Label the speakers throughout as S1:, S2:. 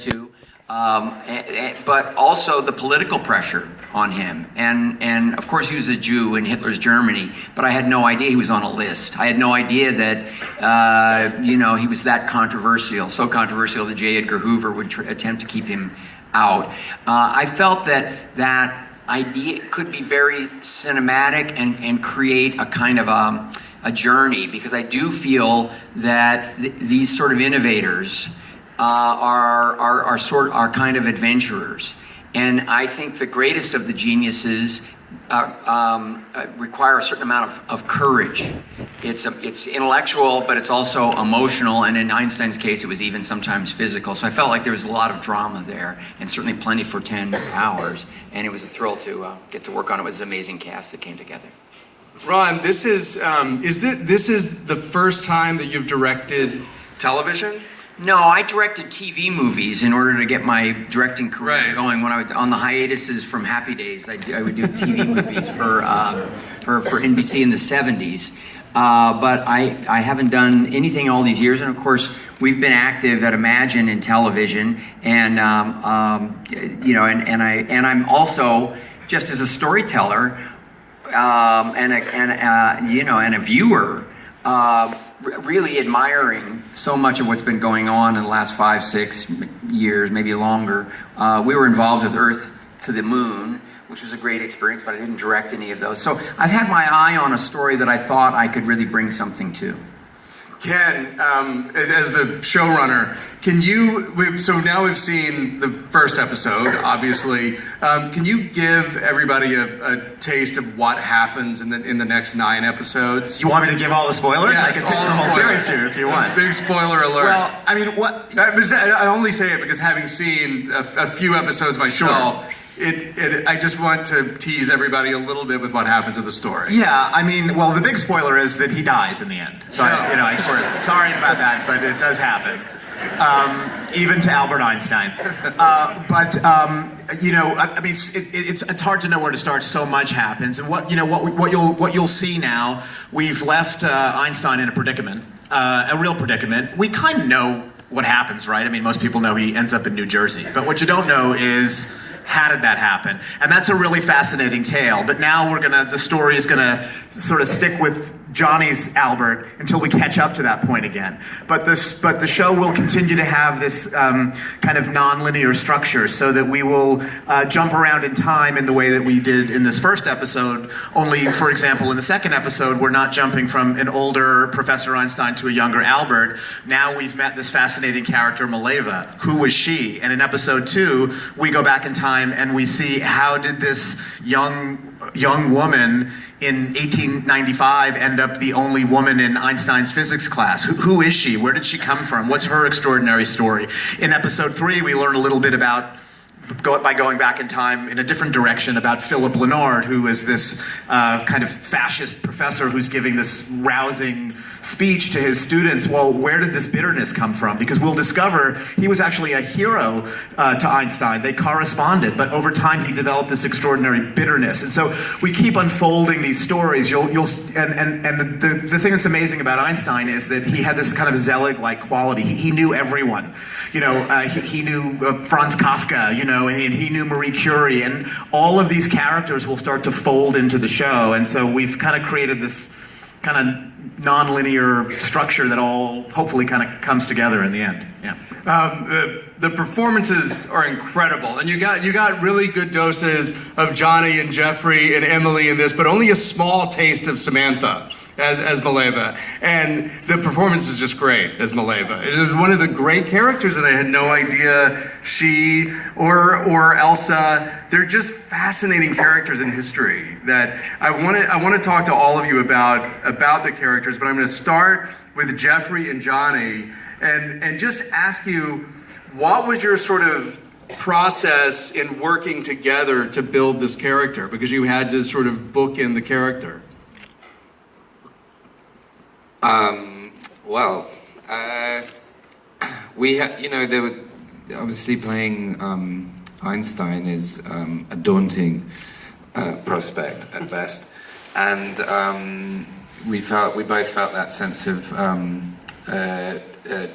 S1: to, but also the political pressure on him. And of course he was a Jew in Hitler's Germany, but I had no idea he was on a list. I had no idea that, he was that controversial, so controversial that J. Edgar Hoover would attempt to keep him out. I felt that that idea could be very cinematic and create a kind of a journey, because I do feel that these sort of innovators are kind of adventurers, and I think the greatest of the geniuses require a certain amount of courage. It's intellectual, but it's also emotional, and in Einstein's case, it was even sometimes physical. So I felt like there was a lot of drama there, and certainly plenty for 10 hours. And it was a thrill to get to work on it with this amazing cast that came together.
S2: Ron, this is the first time that you've directed television?
S1: No, I directed TV movies in order to get my directing career going. When I was on the hiatuses from Happy Days, I would do TV movies for NBC in the 70s. But I haven't done anything all these years. And of course, we've been active at Imagine in television, and and I'm also, just as a storyteller and a viewer, really admiring so much of what's been going on in the last 5-6 years, maybe longer. We were involved with Earth to the Moon, which was a great experience, but I didn't direct any of those. So I've had my eye on a story that I thought I could really bring something to.
S2: Ken, as the showrunner, so now we've seen the first episode, obviously. Can you give everybody a taste of what happens in the next 9 episodes?
S3: You want me to give all the spoilers?
S2: Yes,
S3: I can pitch the whole series to you if you want.
S2: Big spoiler alert.
S3: Well, I mean, what?
S2: I only say it because having seen a few episodes myself,
S3: Sure.
S2: I just want to tease everybody a little bit with what happens in the story.
S3: Yeah, I mean, well, the big spoiler is that he dies in the end. So, sorry about that, but it does happen. Even to Albert Einstein. It's hard to know where to start. So much happens, and what you'll see now. We've left Einstein in a predicament, a real predicament. We kind of know what happens, right? I mean, most people know he ends up in New Jersey, but what you don't know is, how did that happen? And that's a really fascinating tale. But now the story is gonna sort of stick with Johnny's Albert until we catch up to that point again. But the show will continue to have this kind of non-linear structure, so that we will jump around in time in the way that we did in this first episode. Only, for example, in the second episode, we're not jumping from an older Professor Einstein to a younger Albert. Now we've met this fascinating character, Mileva. Who was she? And in episode 2, we go back in time and we see, how did this young woman in 1895 end up the only woman in Einstein's physics class? Who is she? Where did she come from? What's her extraordinary story? In episode 3, we learn a little bit by going back in time in a different direction about Philip Lenard, who is this kind of fascist professor who's giving this rousing speech to his students. Well, where did this bitterness come from? Because we'll discover he was actually a hero to Einstein. They corresponded, but over time he developed this extraordinary bitterness. And so we keep unfolding these stories. The thing that's amazing about Einstein is that he had this kind of Zelig-like quality. He knew everyone. He knew Franz Kafka, and he knew Marie Curie, and all of these characters will start to fold into the show. And so we've kind of created this kind of non-linear structure that all hopefully kind of comes together in the end. Yeah.
S2: The performances are incredible, and you got really good doses of Johnny and Geoffrey and Emily in this, but only a small taste of Samantha as Mileva, and the performance is just great as Mileva. It is one of the great characters that I had no idea she or Elsa. They're just fascinating characters in history that I want to talk to all of you about the characters. But I'm going to start with Geoffrey and Johnny and just ask you, what was your sort of process in working together to build this character? Because you had to sort of book in the character.
S4: We had, they were obviously playing Einstein is a daunting prospect at best, and we both felt that sense of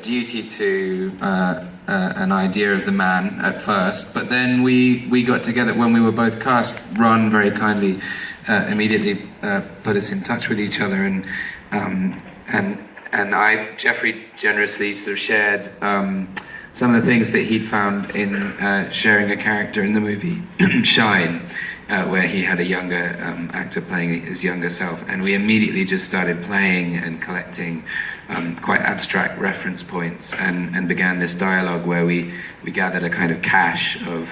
S4: duty to an idea of the man at first, but then we got together when we were both cast. Ron very kindly immediately put us in touch with each other, and Geoffrey generously sort of shared some of the things that he'd found in sharing a character in the movie Shine, where he had a younger actor playing his younger self, and we immediately just started playing and collecting quite abstract reference points, and began this dialogue where we gathered a kind of cache of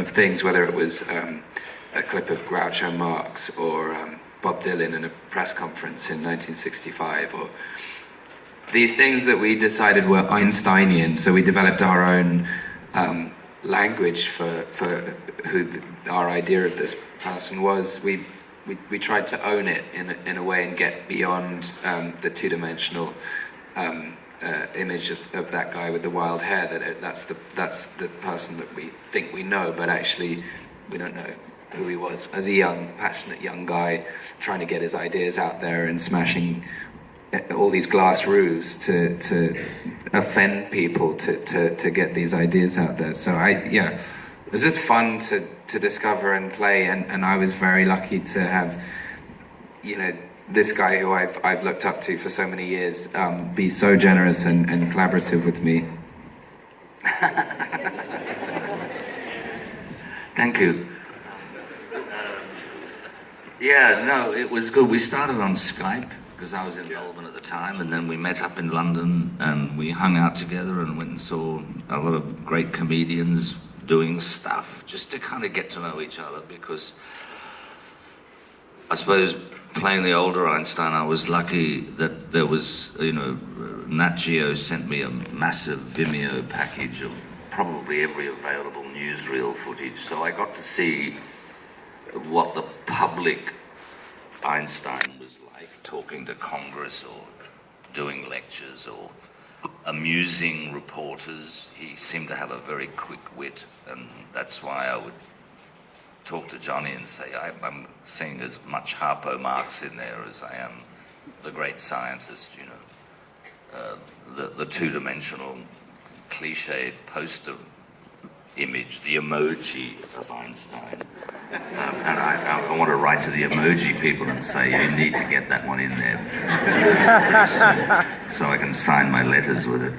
S4: things, whether it was a clip of Groucho Marx or Bob Dylan in a press conference in 1965, or these things that we decided were Einsteinian. So we developed our own language for who our idea of this person was. We tried to own it in a way and get beyond the two-dimensional image of that guy with the wild hair. That's the person that we think we know, but actually we don't know who he was. As a passionate young guy trying to get his ideas out there and smashing all these glass roofs to offend people to get these ideas out there. So it was just fun to discover and play, and I was very lucky to have, this guy who I've looked up to for so many years be so generous and collaborative with me.
S5: Thank you. It was good. We started on Skype because I was in Melbourne at the time, and then we met up in London and we hung out together and went and saw a lot of great comedians doing stuff just to kind of get to know each other, because I suppose playing the older Einstein, I was lucky that there was, Nat Geo sent me a massive Vimeo package of probably every available newsreel footage, so I got to see what the public Einstein was like, talking to Congress or doing lectures or amusing reporters. He seemed to have a very quick wit, and that's why I would talk to Johnny and say, I'm seeing as much Harpo Marx in there as I am the great scientist, the two-dimensional cliched poster image, the emoji of Einstein. And I want to write to the emoji people and say, you need to get that one in there so I can sign my letters with it.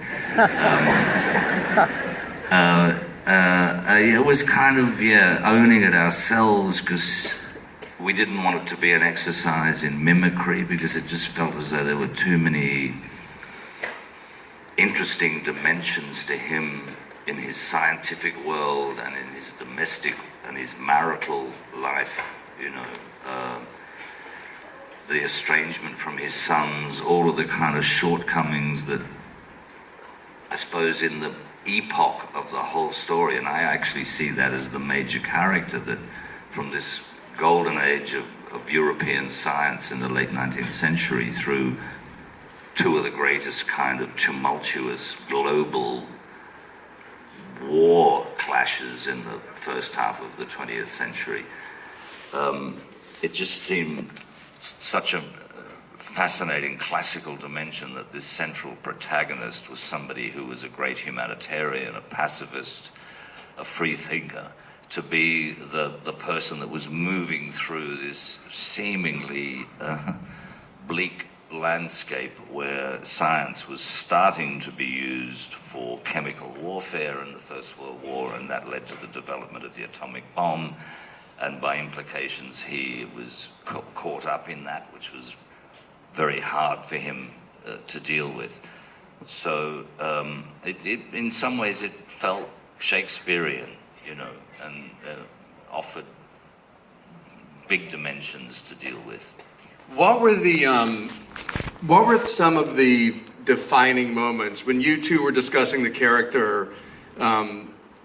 S5: It was kind of, owning it ourselves, because we didn't want it to be an exercise in mimicry, because it just felt as though there were too many interesting dimensions to him in his scientific world and in his domestic and his marital life, the estrangement from his sons, all of the kind of shortcomings that I suppose in the epoch of the whole story, and I actually see that as the major character, that from this golden age of European science in the late 19th century through two of the greatest kind of tumultuous global war clashes in the first half of the 20th century. It just seemed such a fascinating classical dimension that this central protagonist was somebody who was a great humanitarian, a pacifist, a free thinker, to be the person that was moving through this seemingly bleak landscape where science was starting to be used for chemical warfare in the First World War, and that led to the development of the atomic bomb, and by implications he was caught up in that, which was very hard for him to deal with. So in some ways it felt Shakespearean, and offered big dimensions to deal with.
S2: What were some of the defining moments when you two were discussing the character?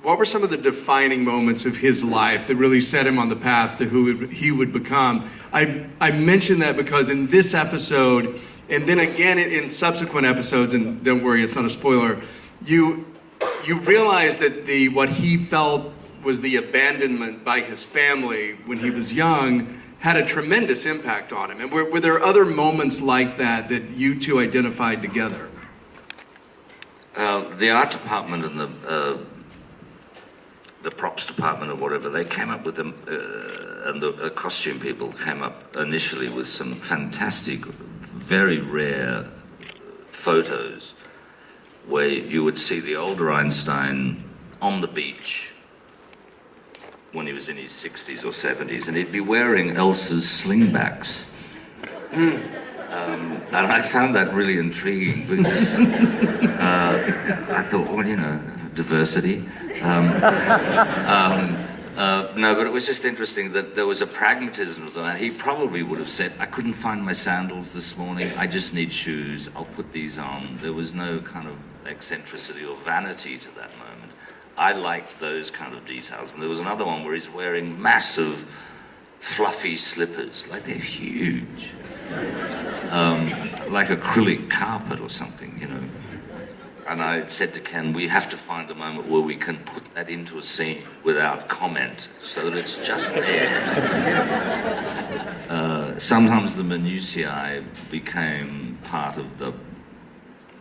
S2: What were some of the defining moments of his life that really set him on the path to who he would become? I mention that because in this episode, and then again in subsequent episodes, and don't worry, it's not a spoiler, you realize that what he felt was the abandonment by his family when he was young had a tremendous impact on him. And were there other moments like that you two identified together?
S5: The art department and the props department or whatever, they came up with them, and the costume people came up initially with some fantastic, very rare photos where you would see the older Einstein on the beach when he was in his 60s or 70s, and he'd be wearing Elsa's slingbacks. And I found that really intriguing because I thought, well, you know, diversity. No, but it was just interesting that there was a pragmatism to that. He probably would have said, I couldn't find my sandals this morning, I just need shoes, I'll put these on. There was no kind of eccentricity or vanity to that moment. I liked those kind of details. And there was another one where he's wearing massive, fluffy slippers, like they're huge. Like acrylic carpet or something, you know. And I said to Ken, we have to find a moment where we can put that into a scene without comment, so that it's just there. Sometimes the minutiae became part of the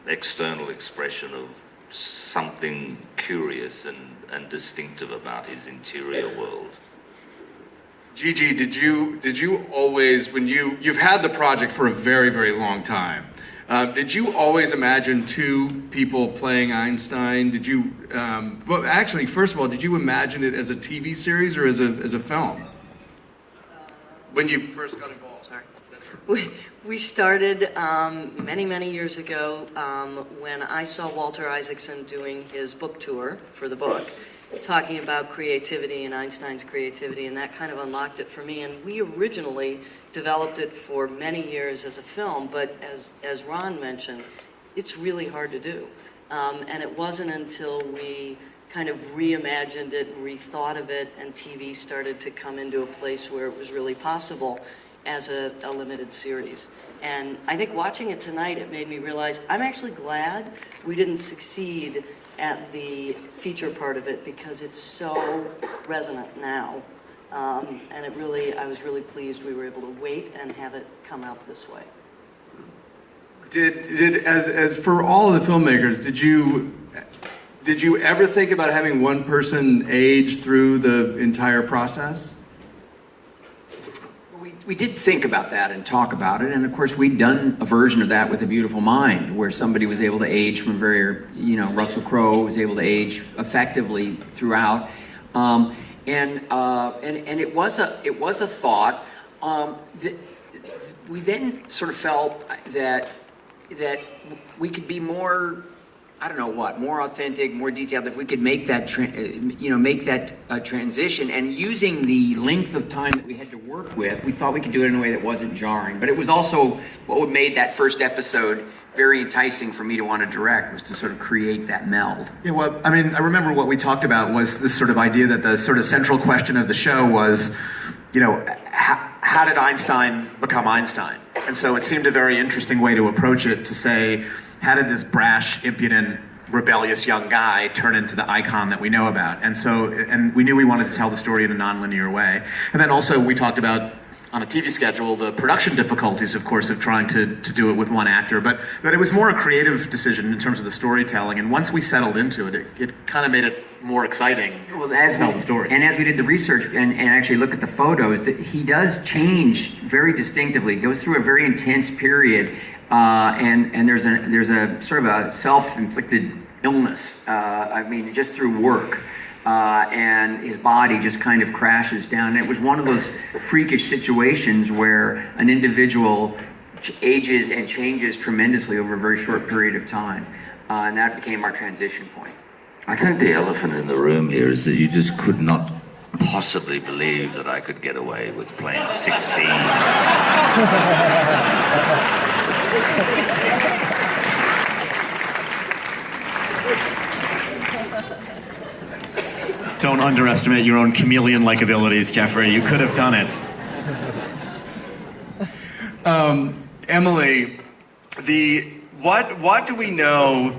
S5: external expression of something curious and distinctive about his interior world.
S2: Gigi, did you always, when you've had the project for a very, very long time, did you always imagine two people playing Einstein? Did you, well, actually, first of all, did you imagine it as a TV series or as a film? When you first got involved, sorry.
S6: We started many, many years ago when I saw Walter Isaacson doing his book tour for the book, talking about creativity and Einstein's creativity, and that kind of unlocked it for me. And we originally developed it for many years as a film, but as Ron mentioned, it's really hard to do. And it wasn't until we kind of reimagined it, rethought of it, and TV started to come into a place where it was really possible as a limited series. And I think watching it tonight, it made me realize I'm actually glad we didn't succeed at the feature part of it, because it's so resonant now. And it really, I was really pleased we were able to wait and have it come out this way.
S2: As for all of the filmmakers, did you ever think about having one person age through the entire process?
S1: We did think about that and talk about it, and of course we'd done a version of that with A Beautiful Mind, where somebody was able to age from very, you know, Russell Crowe was able to age effectively throughout, and it was a thought. That we then sort of felt that we could be more, I don't know what, more authentic, more detailed, if we could make that transition, and using the length of time that we had to work with, we thought we could do it in a way that wasn't jarring. But it was also what made that first episode very enticing for me to want to direct, was to sort of create that meld.
S3: Yeah, well, I mean, I remember what we talked about was this sort of idea that the sort of central question of the show was, you know, how did Einstein become Einstein? And so it seemed a very interesting way to approach it, to say, how did this brash, impudent, rebellious young guy turn into the icon that we know about? And so, and we knew we wanted to tell the story in a nonlinear way. And then also we talked about, on a TV schedule, the production difficulties, of course, of trying to do it with one actor. But it was more a creative decision in terms of the storytelling. And once we settled into it, it kind of made it more exciting to tell the story.
S1: And as we did the research and actually look at the photos, that he does change very distinctively. He goes through a very intense period. And there's a sort of a self-inflicted illness, I mean, just through work, and his body just kind of crashes down. And it was one of those freakish situations where an individual ages and changes tremendously over a very short period of time, and that became our transition point.
S5: I think the elephant in the room here is that you just could not possibly believe that I could get away with playing 16.
S7: Don't underestimate your own chameleon-like abilities, Geoffrey. You could have done it.
S2: Emily, what do we know?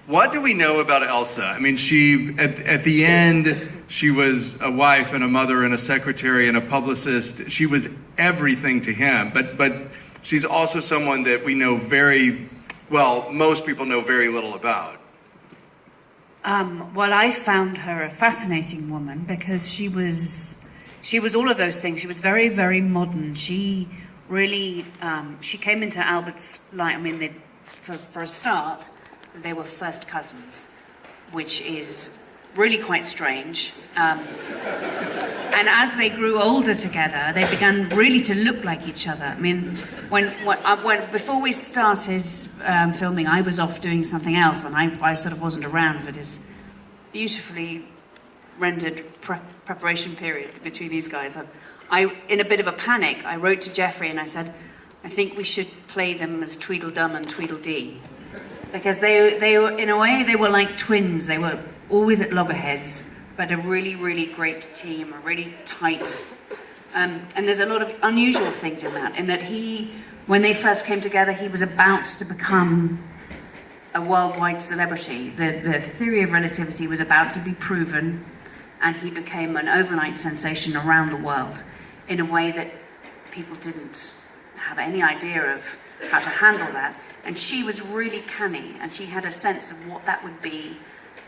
S2: What do we know about Elsa? I mean, she at the end, she was a wife and a mother and a secretary and a publicist. She was everything to him. But she's also someone that we know very well. Most people know very little about.
S8: Well, I found her a fascinating woman because she was all of those things. She was very, very modern. She really, she came into Albert's life. I mean, for a start, they were first cousins, which is really quite strange. And as they grew older together, they began really to look like each other. I mean, before we started filming, I was off doing something else, and I sort of wasn't around for this beautifully rendered preparation period between these guys. In a bit of a panic, I wrote to Geoffrey and I said, I think we should play them as Tweedledum and Tweedledee. Because they were, in a way, they were like twins. They were always at loggerheads, but a really, really great team, a really tight. And there's a lot of unusual things in that when they first came together, he was about to become a worldwide celebrity. The theory of relativity was about to be proven, and he became an overnight sensation around the world in a way that people didn't have any idea of how to handle that. And she was really canny, and she had a sense of what that would be,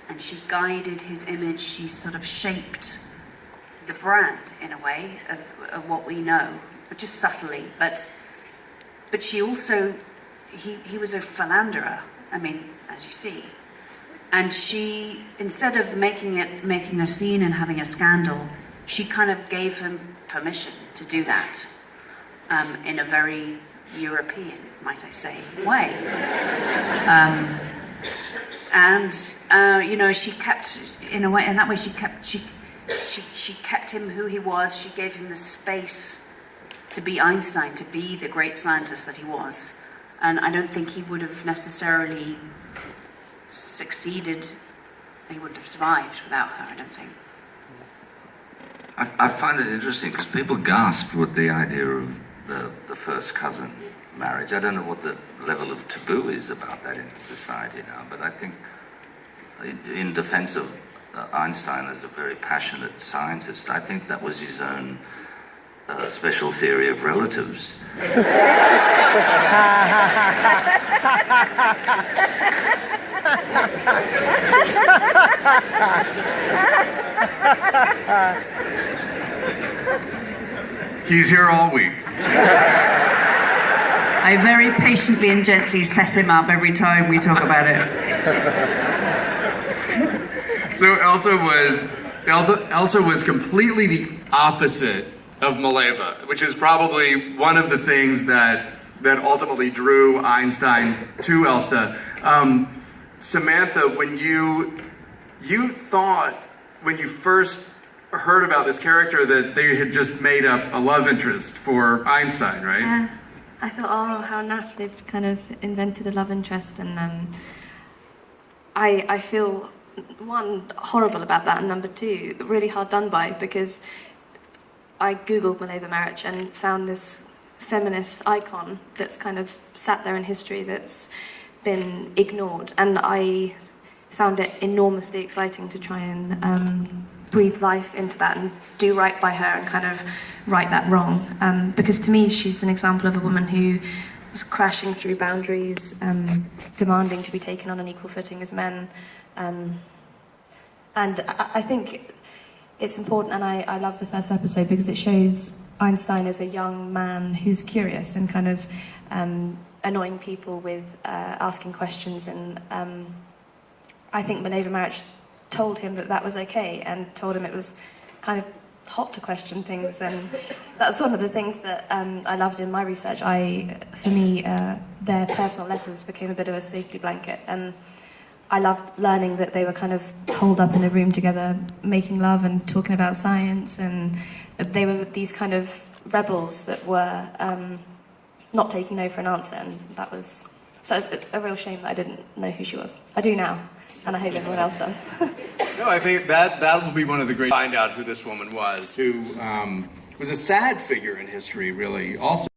S8: and she guided his image. She sort of shaped the brand in a way of what we know, but just subtly. But she also, he was a philanderer, I mean, as you see. And she, instead of making a scene and having a scandal, she kind of gave him permission to do that in a very European, might I say, way. You know, she kept, in a way, and that way she kept him who he was. She gave him the space to be Einstein, to be the great scientist that he was. And I don't think he would have necessarily succeeded. He wouldn't have survived without her, I don't think.
S5: I find it interesting because people gasp with the idea of the first cousin marriage. I don't know what the level of taboo is about that in society now, but I think in defense of Einstein as a very passionate scientist, I think that was his own special theory of relatives.
S2: He's here all week.
S8: I very patiently and gently set him up every time we talk about it.
S2: So Elsa was completely the opposite of Mileva, which is probably one of the things that ultimately drew Einstein to Elsa. Samantha, when you thought, when you first heard about this character, that they had just made up a love interest for Einstein, right?
S9: Yeah. I thought, oh, how naff, they've kind of invented a love interest, and I feel, one, horrible about that, and number two, really hard done by, because I googled Mileva Maric and found this feminist icon that's kind of sat there in history that's been ignored, and I found it enormously exciting to try and breathe life into that and do right by her and kind of right that wrong. Because to me, she's an example of a woman who was crashing through boundaries, demanding to be taken on an equal footing as men. And I think it's important, and I love the first episode because it shows Einstein as a young man who's curious and kind of annoying people with asking questions. And I think Mileva Maric told him that was okay, and told him it was kind of hot to question things, and that's one of the things that I loved in my research. For me, their personal letters became a bit of a safety blanket, and I loved learning that they were kind of holed up in a room together, making love and talking about science, and they were these kind of rebels that were not taking no for an answer, and that was... So it's a real shame that I didn't know who she was. I do now, and I hope everyone else does.
S2: No, I think that will be one of the great... Find out who this woman was, who was a sad figure in history, really, also.